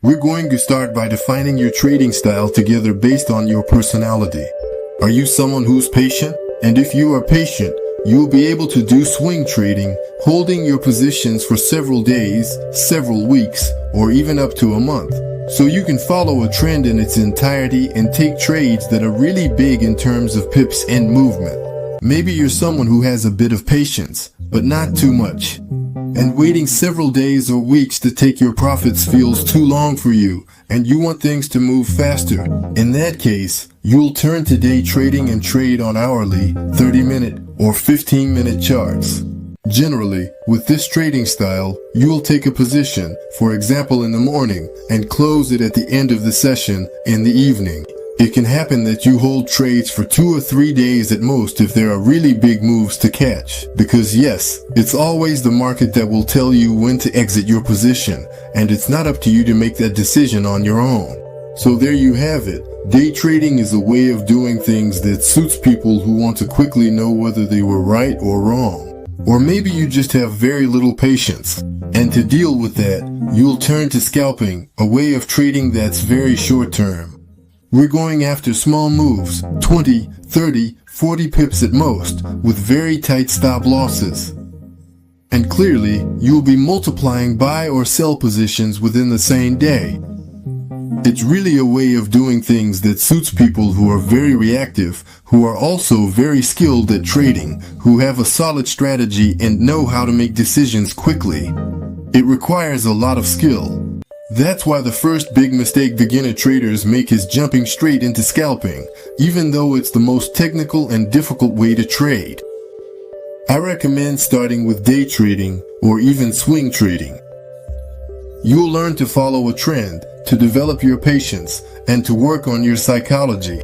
We're going to start by defining your trading style together based on your personality. Are you someone who's patient? And if you are patient, you'll be able to do swing trading, holding your positions for several days, several weeks, or even up to a month. So you can follow a trend in its entirety and take trades that are really big in terms of pips and movement. Maybe you're someone who has a bit of patience, but not too much. And waiting several days or weeks to take your profits feels too long for you, and you want things to move faster. In that case, you'll turn to day trading and trade on hourly, 30-minute, or 15-minute charts. Generally, with this trading style, you'll take a position, for example in the morning, and close it at the end of the session in the evening. It can happen that you hold trades for 2 or 3 days at most if there are really big moves to catch. Because yes, it's always the market that will tell you when to exit your position, and it's not up to you to make that decision on your own. So there you have it. Day trading is a way of doing things that suits people who want to quickly know whether they were right or wrong. Or maybe you just have very little patience. And to deal with that, you'll turn to scalping, a way of trading that's very short term. We're going after small moves, 20, 30, 40 pips at most, with very tight stop losses. And clearly, you'll be multiplying buy or sell positions within the same day. It's really a way of doing things that suits people who are very reactive, who are also very skilled at trading, who have a solid strategy and know how to make decisions quickly. It requires a lot of skill. That's why the first big mistake beginner traders make is jumping straight into scalping, even though it's the most technical and difficult way to trade. I recommend starting with day trading or even swing trading. You'll learn to follow a trend, to develop your patience, and to work on your psychology.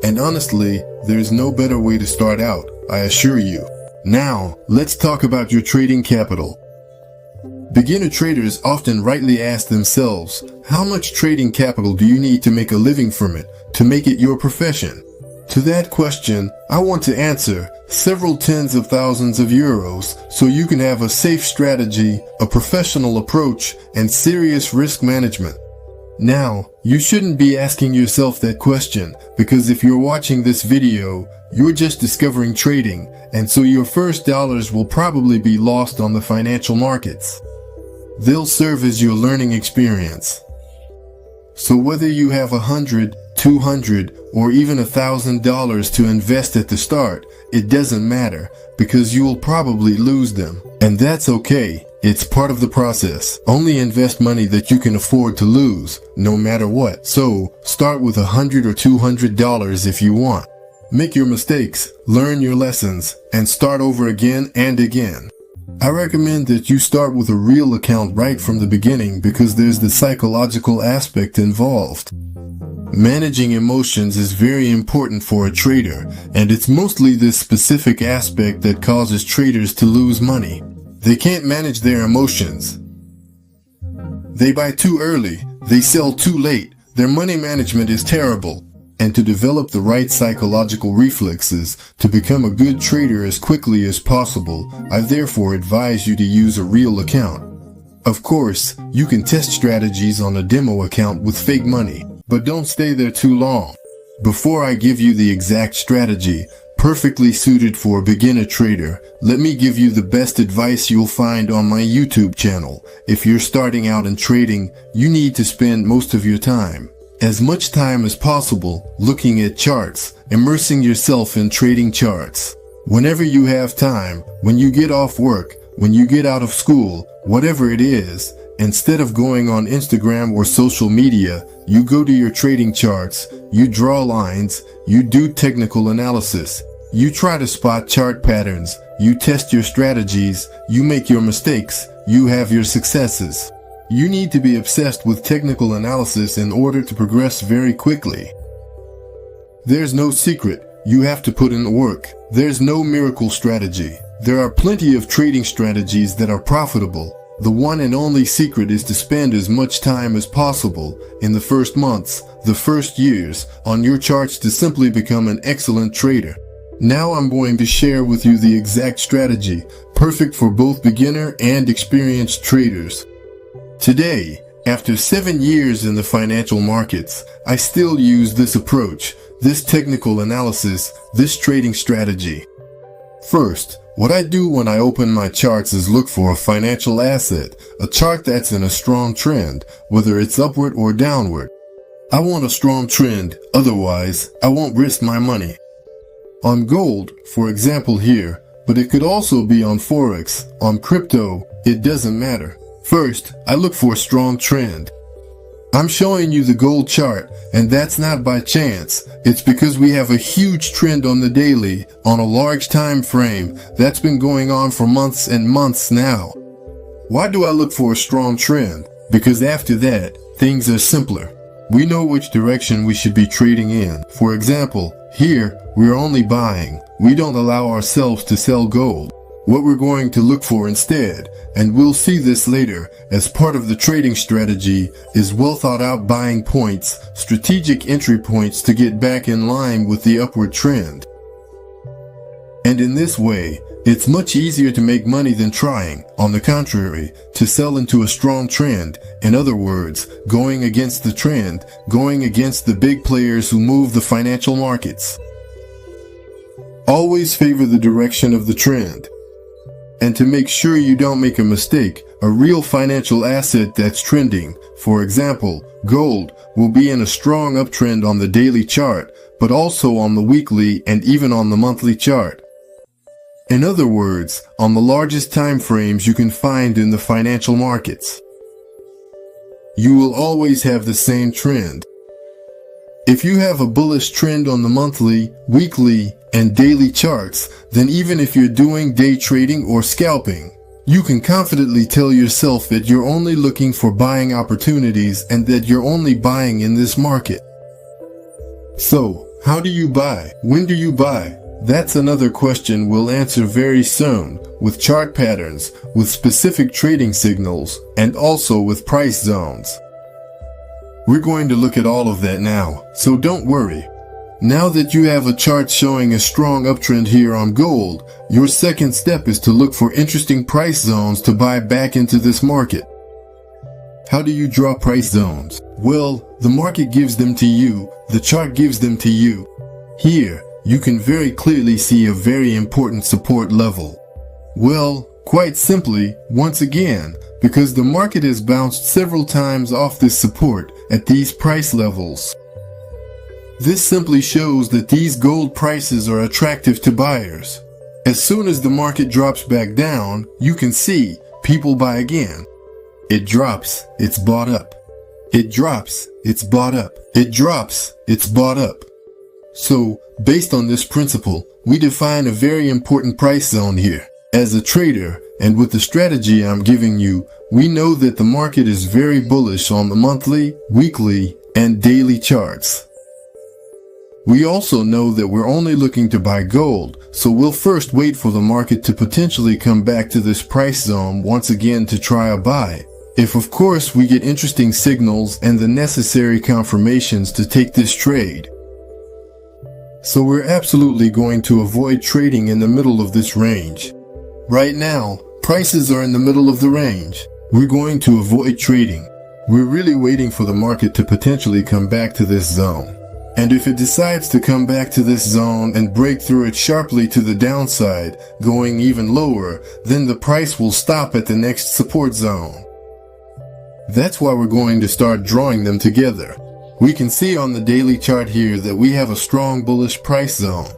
And honestly, there's no better way to start out, I assure you. Now, let's talk about your trading capital. Beginner traders often rightly ask themselves, how much trading capital do you need to make a living from it, to make it your profession? To that question, I want to answer several tens of thousands of euros, so you can have a safe strategy, a professional approach, and serious risk management. Now, you shouldn't be asking yourself that question, because if you're watching this video, you're just discovering trading, and so your first dollars will probably be lost on the financial markets. They'll serve as your learning experience. So whether you have $100, $200, or even $1,000 to invest at the start, it doesn't matter, because you'll probably lose them. And that's okay. It's part of the process. Only invest money that you can afford to lose, no matter what. So, start with $100 or $200 if you want. Make your mistakes, learn your lessons, and start over again and again. I recommend that you start with a real account right from the beginning because there's the psychological aspect involved. Managing emotions is very important for a trader, and it's mostly this specific aspect that causes traders to lose money. They can't manage their emotions. They buy too early, they sell too late, their money management is terrible. And to develop the right psychological reflexes to become a good trader as quickly as possible, I therefore advise you to use a real account. Of course, you can test strategies on a demo account with fake money, but don't stay there too long. Before I give you the exact strategy, perfectly suited for a beginner trader, let me give you the best advice you'll find on my YouTube channel. If you're starting out in trading, you need to spend most of your time, as much time as possible, looking at charts, immersing yourself in trading charts. Whenever you have time, when you get off work, when you get out of school, whatever it is, instead of going on Instagram or social media, you go to your trading charts, you draw lines, you do technical analysis, you try to spot chart patterns, you test your strategies, you make your mistakes, you have your successes. You need to be obsessed with technical analysis in order to progress very quickly. There's no secret. You have to put in the work. There's no miracle strategy. There are plenty of trading strategies that are profitable. The one and only secret is to spend as much time as possible in the first months, the first years, on your charts to simply become an excellent trader. Now I'm going to share with you the exact strategy, perfect for both beginner and experienced traders. Today, After 7 years in the financial markets, I still use this approach, this technical analysis, this trading strategy. First, what I do when I open my charts is look for a financial asset, a chart that's in a strong trend, whether it's upward or downward. I want a strong trend, otherwise, I won't risk my money. On gold, for example here, but it could also be on Forex, on crypto, it doesn't matter. First, I look for a strong trend. I'm showing you the gold chart, and that's not by chance. It's because we have a huge trend on the daily, on a large time frame, that's been going on for months and months now. Why do I look for a strong trend? Because after that, things are simpler. We know which direction we should be trading in. For example, here, we're only buying. We don't allow ourselves to sell gold. What we're going to look for instead, and we'll see this later as part of the trading strategy, is well thought out buying points, strategic entry points to get back in line with the upward trend. And in this way, it's much easier to make money than trying, on the contrary, to sell into a strong trend. In other words, going against the trend, going against the big players who move the financial markets. Always favor the direction of the trend. And to make sure you don't make a mistake, a real financial asset that's trending, for example, gold, will be in a strong uptrend on the daily chart, but also on the weekly and even on the monthly chart. In other words, on the largest time frames you can find in the financial markets. You will always have the same trend. If you have a bullish trend on the monthly, weekly, and daily charts, then even if you're doing day trading or scalping, you can confidently tell yourself that you're only looking for buying opportunities and that you're only buying in this market. So, how do you buy? When do you buy? That's another question we'll answer very soon, with chart patterns, with specific trading signals, and also with price zones. We're going to look at all of that now, so don't worry. Now that you have a chart showing a strong uptrend here on gold, your second step is to look for interesting price zones to buy back into this market. How do you draw price zones? Well, the market gives them to you, the chart gives them to you. Here, you can very clearly see a very important support level. Well, quite simply, once again, because the market has bounced several times off this support at these price levels. This simply shows that these gold prices are attractive to buyers. As soon as the market drops back down, you can see people buy again. It drops, it's bought up. It drops, it's bought up. It drops, it's bought up. So, based on this principle, we define a very important price zone here. As a trader, and with the strategy I'm giving you, we know that the market is very bullish on the monthly, weekly, and daily charts. We also know that we're only looking to buy gold, so we'll first wait for the market to potentially come back to this price zone once again to try a buy. If of course we get interesting signals and the necessary confirmations to take this trade. So we're absolutely going to avoid trading in the middle of this range. Right now, prices are in the middle of the range. We're going to avoid trading. We're really waiting for the market to potentially come back to this zone. And if it decides to come back to this zone and break through it sharply to the downside, going even lower, then the price will stop at the next support zone. That's why we're going to start drawing them together. We can see on the daily chart here that we have a strong bullish price zone.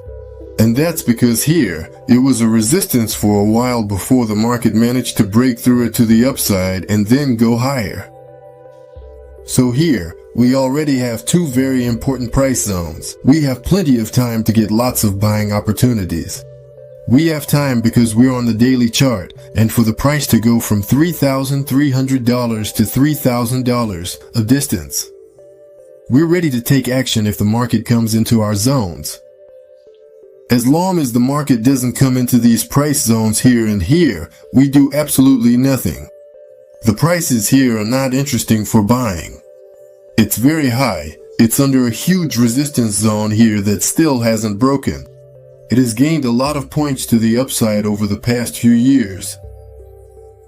And that's because here, it was a resistance for a while before the market managed to break through it to the upside and then go higher. So here, we already have two very important price zones. We have plenty of time to get lots of buying opportunities. We have time because we're on the daily chart, and for the price to go from $3,300 to $3,000 a distance. We're ready to take action if the market comes into our zones. As long as the market doesn't come into these price zones here and here, we do absolutely nothing. The prices here are not interesting for buying. It's very high. It's under a huge resistance zone here that still hasn't broken. It has gained a lot of points to the upside over the past few years.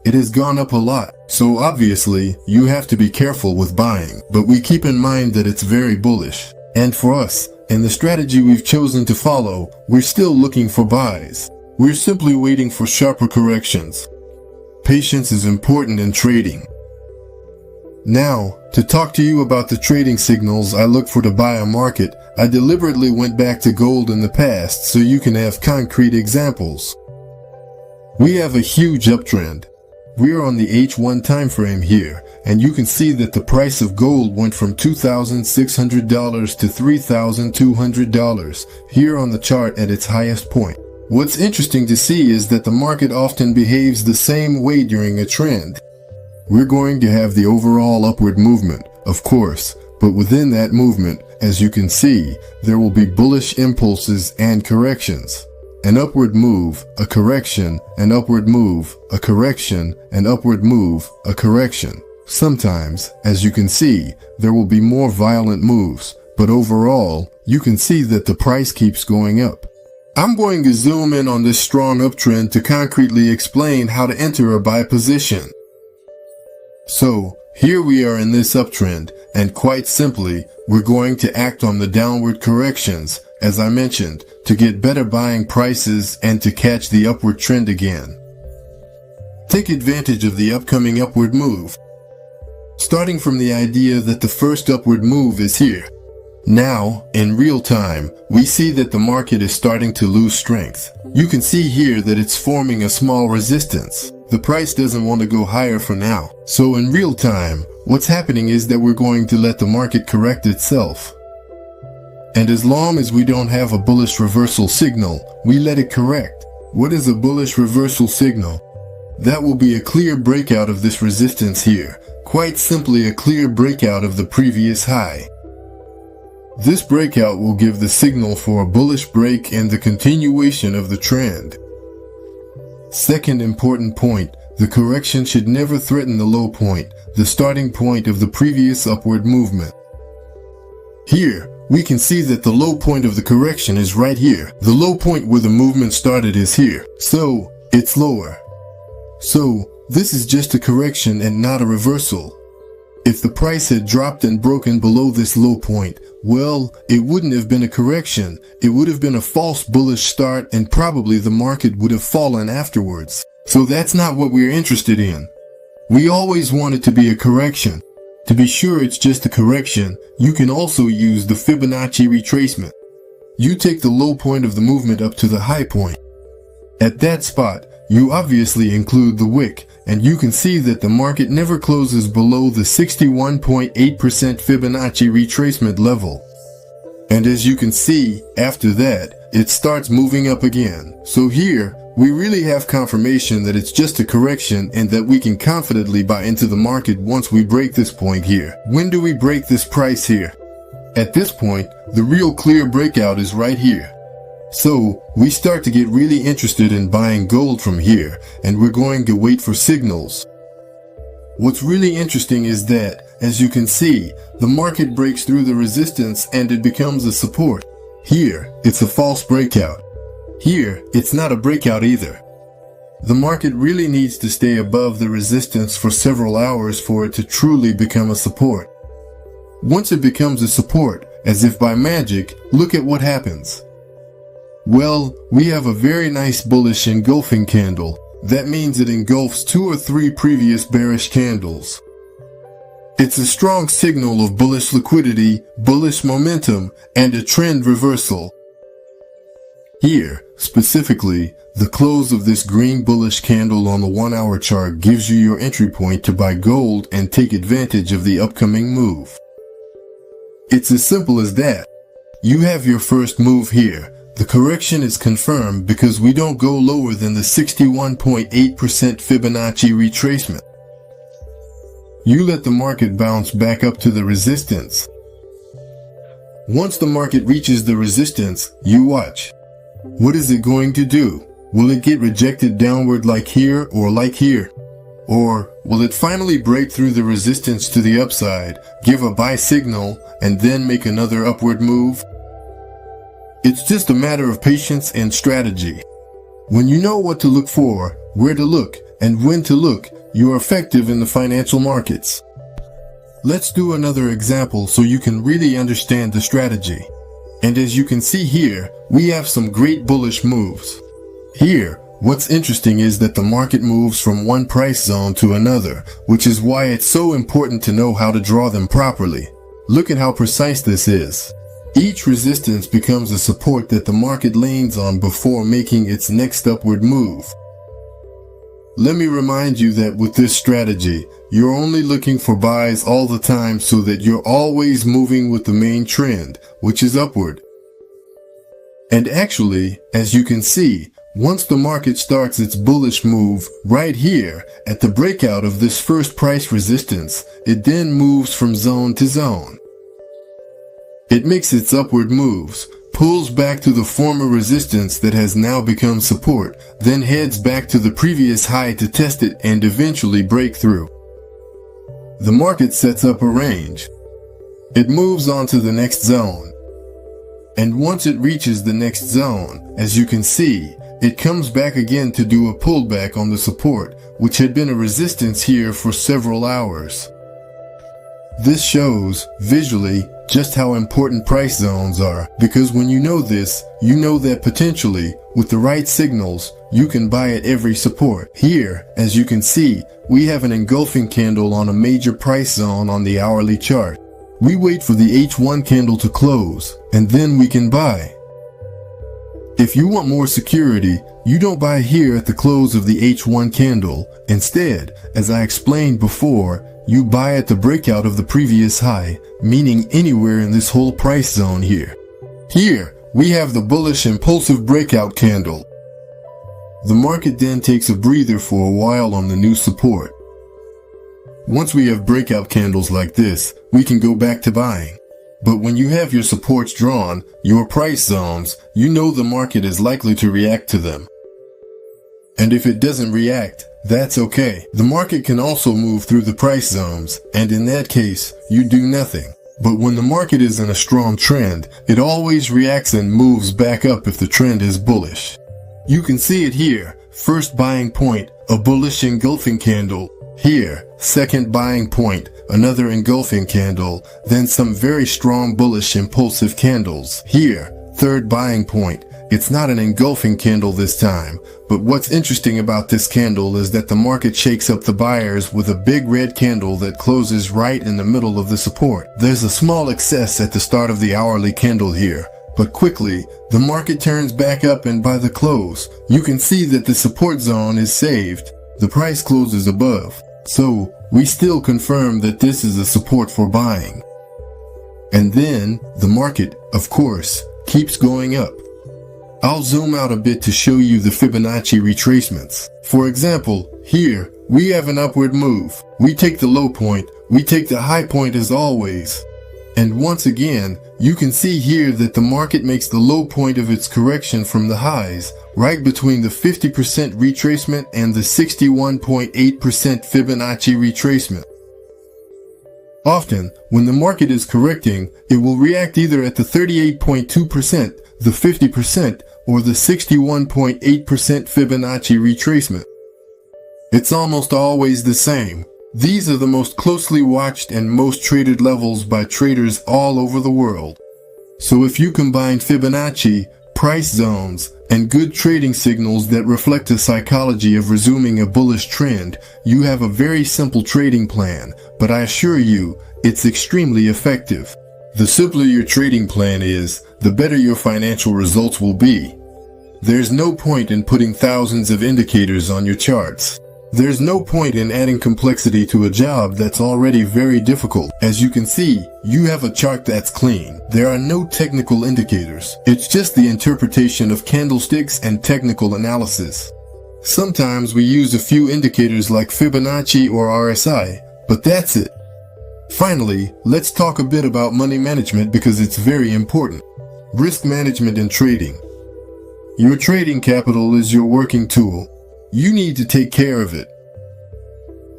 It has gone up a lot, so obviously you have to be careful with buying, but we keep in mind that it's very bullish. And for us, in the strategy we've chosen to follow, we're still looking for buys. We're simply waiting for sharper corrections. Patience is important in trading. Now, to talk to you about the trading signals I look for to buy a market, I deliberately went back to gold in the past so you can have concrete examples. We have a huge uptrend. We are on the H1 time frame here, and you can see that the price of gold went from $2,600 to $3,200 here on the chart at its highest point. What's interesting to see is that the market often behaves the same way during a trend. We're going to have the overall upward movement, of course, but within that movement, as you can see, there will be bullish impulses and corrections. An upward move, a correction, an upward move, a correction, an upward move, a correction. Sometimes, as you can see, there will be more violent moves, but overall, you can see that the price keeps going up. I'm going to zoom in on this strong uptrend to concretely explain how to enter or buy position. So, here we are in this uptrend, and quite simply, we're going to act on the downward corrections, as I mentioned, to get better buying prices and to catch the upward trend again. Take advantage of the upcoming upward move. Starting from the idea that the first upward move is here. Now, in real time, we see that the market is starting to lose strength. You can see here that it's forming a small resistance. The price doesn't want to go higher for now. So in real time, what's happening is that we're going to let the market correct itself. And as long as we don't have a bullish reversal signal, we let it correct. What is a bullish reversal signal? That will be a clear breakout of this resistance here. Quite simply a clear breakout of the previous high. This breakout will give the signal for a bullish break and the continuation of the trend. Second important point, the correction should never threaten the low point, the starting point of the previous upward movement. Here, we can see that the low point of the correction is right here. The low point where the movement started is here, so it's lower. So, this is just a correction and not a reversal. If the price had dropped and broken below this low point, well, it wouldn't have been a correction. It would have been a false bullish start and probably the market would have fallen afterwards. So that's not what we're interested in. We always want it to be a correction. To be sure it's just a correction, you can also use the Fibonacci retracement. You take the low point of the movement up to the high point. At that spot, you obviously include the wick, and you can see that the market never closes below the 61.8% Fibonacci retracement level. And as you can see, after that, it starts moving up again. So here, we really have confirmation that it's just a correction and that we can confidently buy into the market once we break this point here. When do we break this price here? At this point, the real clear breakout is right here. So, we start to get really interested in buying gold from here, and we're going to wait for signals. What's really interesting is that, as you can see, the market breaks through the resistance and it becomes a support. Here, it's a false breakout. Here, it's not a breakout either. The market really needs to stay above the resistance for several hours for it to truly become a support. Once it becomes a support, as if by magic, look at what happens. Well, we have a very nice bullish engulfing candle. That means it engulfs 2 or 3 previous bearish candles. It's a strong signal of bullish liquidity, bullish momentum, and a trend reversal. Here, specifically, the close of this green bullish candle on the 1-hour chart gives you your entry point to buy gold and take advantage of the upcoming move. It's as simple as that. You have your first move here. The correction is confirmed because we don't go lower than the 61.8% Fibonacci retracement. You let the market bounce back up to the resistance. Once the market reaches the resistance, you watch. What is it going to do? Will it get rejected downward like here or like here? Or will it finally break through the resistance to the upside, give a buy signal, and then make another upward move? It's just a matter of patience and strategy. When you know what to look for, where to look, and when to look, you're effective in the financial markets. Let's do another example so you can really understand the strategy. And as you can see here, we have some great bullish moves. Here, what's interesting is that the market moves from one price zone to another, which is why it's so important to know how to draw them properly. Look at how precise this is. Each resistance becomes a support that the market leans on before making its next upward move. Let me remind you that with this strategy, you're only looking for buys all the time so that you're always moving with the main trend, which is upward. And actually, as you can see, once the market starts its bullish move right here at the breakout of this first price resistance, it then moves from zone to zone. It makes its upward moves, pulls back to the former resistance that has now become support, then heads back to the previous high to test it and eventually break through. The market sets up a range. It moves on to the next zone. And once it reaches the next zone, as you can see, it comes back again to do a pullback on the support, which had been a resistance here for several hours. This shows, visually, just how important price zones are, because when you know this, you know that potentially, with the right signals, you can buy at every support. Here, as you can see, we have an engulfing candle on a major price zone on the hourly chart. We wait for the H1 candle to close, and then we can buy. If you want more security, you don't buy here at the close of the H1 candle. Instead, as I explained before, you buy at the breakout of the previous high, meaning anywhere in this whole price zone here. Here, we have the bullish impulsive breakout candle. The market then takes a breather for a while on the new support. Once we have breakout candles like this, we can go back to buying. But when you have your supports drawn, your price zones, you know the market is likely to react to them. And if it doesn't react, that's okay. The market can also move through the price zones, and in that case, you do nothing. But when the market is in a strong trend, it always reacts and moves back up if the trend is bullish. You can see it here. First buying point, a bullish engulfing candle. Here, second buying point, another engulfing candle, then some very strong bullish impulsive candles. Here, third buying point. It's not an engulfing candle this time, but what's interesting about this candle is that the market shakes up the buyers with a big red candle that closes right in the middle of the support. There's a small excess at the start of the hourly candle here, but quickly, the market turns back up and by the close, you can see that the support zone is saved. The price closes above, so we still confirm that this is a support for buying. And then, the market, of course, keeps going up. I'll zoom out a bit to show you the Fibonacci retracements. For example, here, we have an upward move. We take the low point, we take the high point as always. And once again, you can see here that the market makes the low point of its correction from the highs, right between the 50% retracement and the 61.8% Fibonacci retracement. Often, when the market is correcting, it will react either at the 38.2%, the 50%, or the 61.8% Fibonacci retracement. It's almost always the same. These are the most closely watched and most traded levels by traders all over the world. So if you combine Fibonacci, price zones, and good trading signals that reflect the psychology of resuming a bullish trend, you have a very simple trading plan, but I assure you, it's extremely effective. The simpler your trading plan is, the better your financial results will be. There's no point in putting thousands of indicators on your charts. There's no point in adding complexity to a job that's already very difficult. As you can see, you have a chart that's clean. There are no technical indicators. It's just the interpretation of candlesticks and technical analysis. Sometimes we use a few indicators like Fibonacci or RSI, but that's it. Finally, let's talk a bit about money management because it's very important. Risk management in trading. Your trading capital is your working tool. You need to take care of it.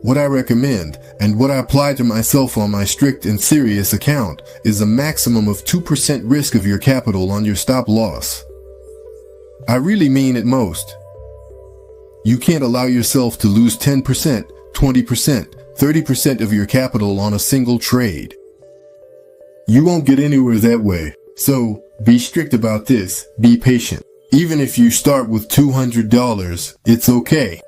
What I recommend, and what I apply to myself on my strict and serious account, is a maximum of 2% risk of your capital on your stop loss. I really mean it most. You can't allow yourself to lose 10%, 20%, 30% of your capital on a single trade. You won't get anywhere that way. So, be strict about this. Be patient. Even if you start with $200, it's okay.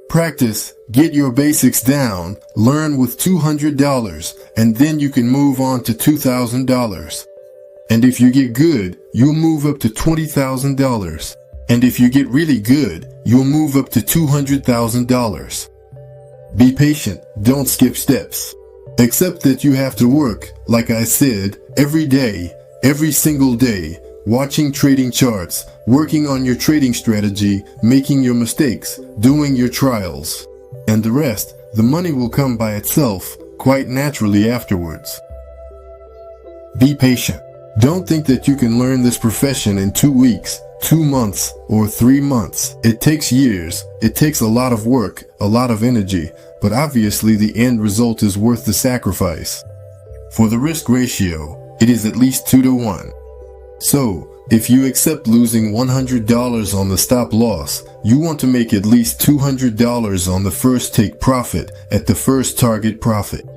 Practice, get your basics down, learn with $200, and then you can move on to $2,000. And if you get good, you'll move up to $20,000. And if you get really good, you'll move up to $200,000. Be patient, don't skip steps. Accept that you have to work, like I said, every day, every single day, watching trading charts, working on your trading strategy, making your mistakes, doing your trials. And the rest, the money will come by itself, quite naturally afterwards. Be patient. Don't think that you can learn this profession in 2 weeks, 2 months, or 3 months. It takes years. It takes a lot of work, a lot of energy, but obviously the end result is worth the sacrifice. For the risk ratio, it is at least 2 to 1. So, if you accept losing $100 on the stop loss, you want to make at least $200 on the first take profit at the first target profit.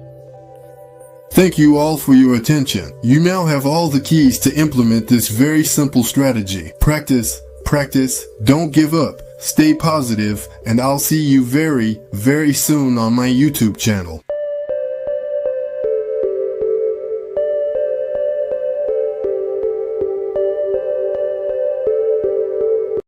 Thank you all for your attention. You now have all the keys to implement this very simple strategy. Practice, practice, don't give up, stay positive, and I'll see you very, very soon on my YouTube channel.